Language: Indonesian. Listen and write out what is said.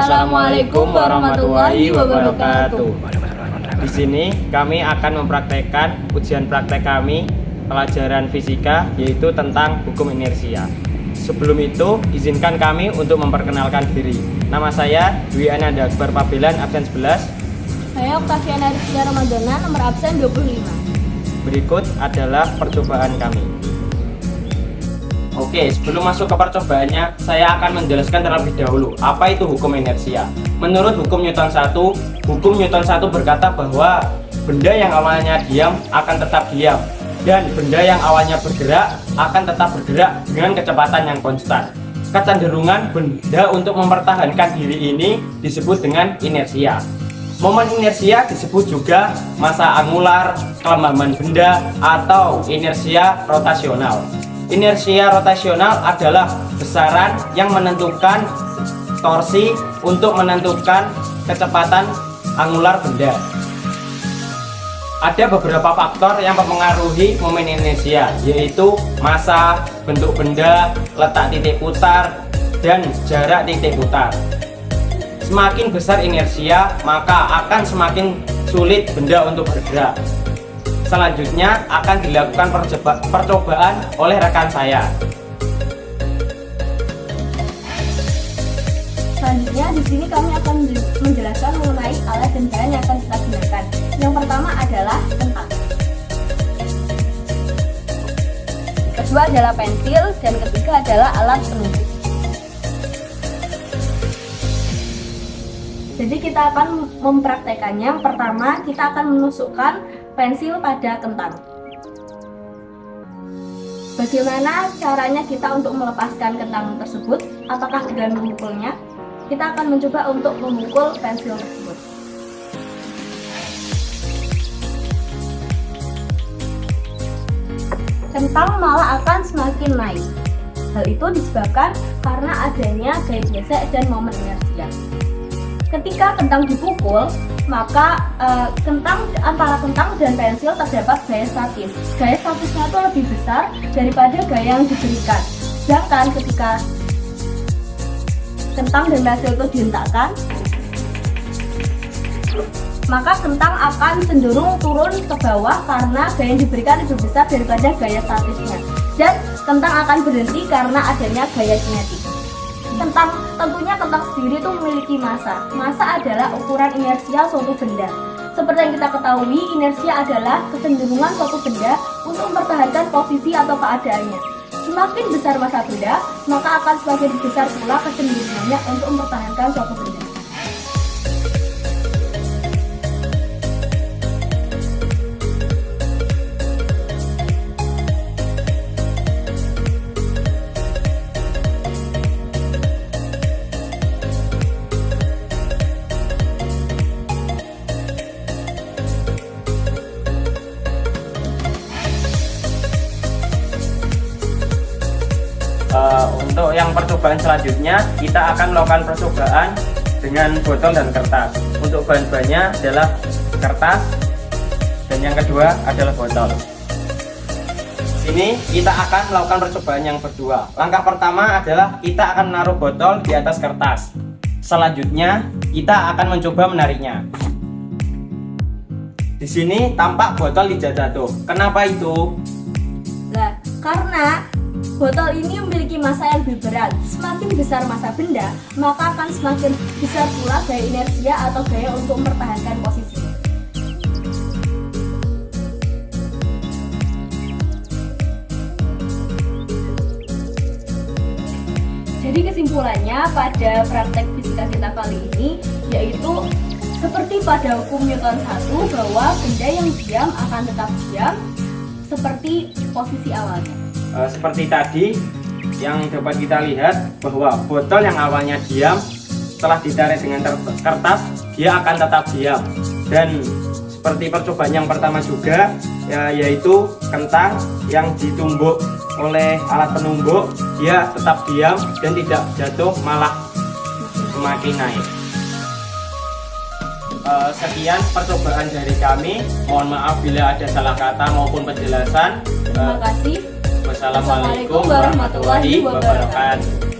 Assalamualaikum warahmatullahi wabarakatuh. Di sini kami akan mempraktekkan ujian praktek kami pelajaran fisika, yaitu tentang hukum inersia. Sebelum itu, izinkan kami untuk memperkenalkan diri. Nama saya Dwi Ananda Akbar Pabelan, absen 11. Saya Oktaviana Rizky Ramadana, nomor absen 25. Berikut adalah percobaan kami. Oke, sebelum masuk ke percobaannya, saya akan menjelaskan terlebih dahulu apa itu hukum inersia. Menurut hukum Newton 1, hukum Newton 1 berkata bahwa benda yang awalnya diam akan tetap diam, dan benda yang awalnya bergerak akan tetap bergerak dengan kecepatan yang konstan. Kecenderungan benda untuk mempertahankan diri ini disebut dengan inersia. Momen inersia disebut juga massa angular, kelembaban benda, atau inersia rotasional. Inersia rotasional adalah besaran yang menentukan torsi untuk menentukan kecepatan angular benda. Ada beberapa faktor yang mempengaruhi momen inersia, yaitu massa, bentuk benda, letak titik putar, dan jarak titik putar. Semakin besar inersia, maka akan semakin sulit benda untuk bergerak. Selanjutnya akan dilakukan percobaan oleh rekan saya. Selanjutnya di sini kami akan menjelaskan mengenai alat dan bahan yang akan kita gunakan. Yang pertama adalah kentang. Kedua adalah pensil, dan ketiga adalah alat penunjuk. Jadi kita akan mempraktekannya. Pertama, kita akan menusukkan pensil pada kentang. Bagaimana caranya kita untuk melepaskan kentang tersebut? Apakah dengan memukulnya? Kita akan mencoba untuk memukul pensil tersebut. Kentang malah akan semakin naik. Hal itu disebabkan karena adanya gaya gesek dan momen inersia. Ketika kentang dipukul, maka antara kentang dan pensil terdapat gaya statis. Gaya statisnya itu lebih besar daripada gaya yang diberikan. Sedangkan ketika kentang dan pensil itu dihentakkan, maka kentang akan cenderung turun ke bawah karena gaya yang diberikan lebih besar daripada gaya statisnya. Dan kentang akan berhenti karena adanya gaya kinetik. Tentunya kentang sendiri itu memiliki massa. Massa adalah ukuran inersia suatu benda. Seperti yang kita ketahui, inersia adalah kecenderungan suatu benda untuk mempertahankan posisi atau keadaannya. Semakin besar massa benda, maka akan semakin besar pula kecenderungannya untuk mempertahankan suatu benda. Untuk yang percobaan selanjutnya, kita akan melakukan percobaan dengan botol dan kertas. Untuk bahan-bahannya adalah kertas, dan yang kedua adalah botol. Ini kita akan melakukan percobaan yang kedua. Langkah pertama adalah kita akan menaruh botol di atas kertas. Selanjutnya kita akan mencoba menariknya. Di sini tampak botol tidak jatuh. Kenapa itu? Nah, karena botol ini memiliki massa yang lebih berat. Semakin besar massa benda, maka akan semakin besar pula gaya inersia atau gaya untuk mempertahankan posisi. Jadi kesimpulannya pada praktek fisika kita kali ini yaitu seperti pada hukum Newton 1 bahwa benda yang diam akan tetap diam seperti posisi awalnya. Seperti tadi yang dapat kita lihat bahwa botol yang awalnya diam setelah ditarik dengan kertas dia akan tetap diam, dan seperti percobaan yang pertama juga yaitu kentang yang ditumbuk oleh alat penumbuk dia tetap diam dan tidak jatuh, malah semakin naik. Sekian percobaan dari kami. Mohon maaf bila ada salah kata maupun penjelasan. Terima kasih. Wassalamualaikum warahmatullahi wabarakatuh.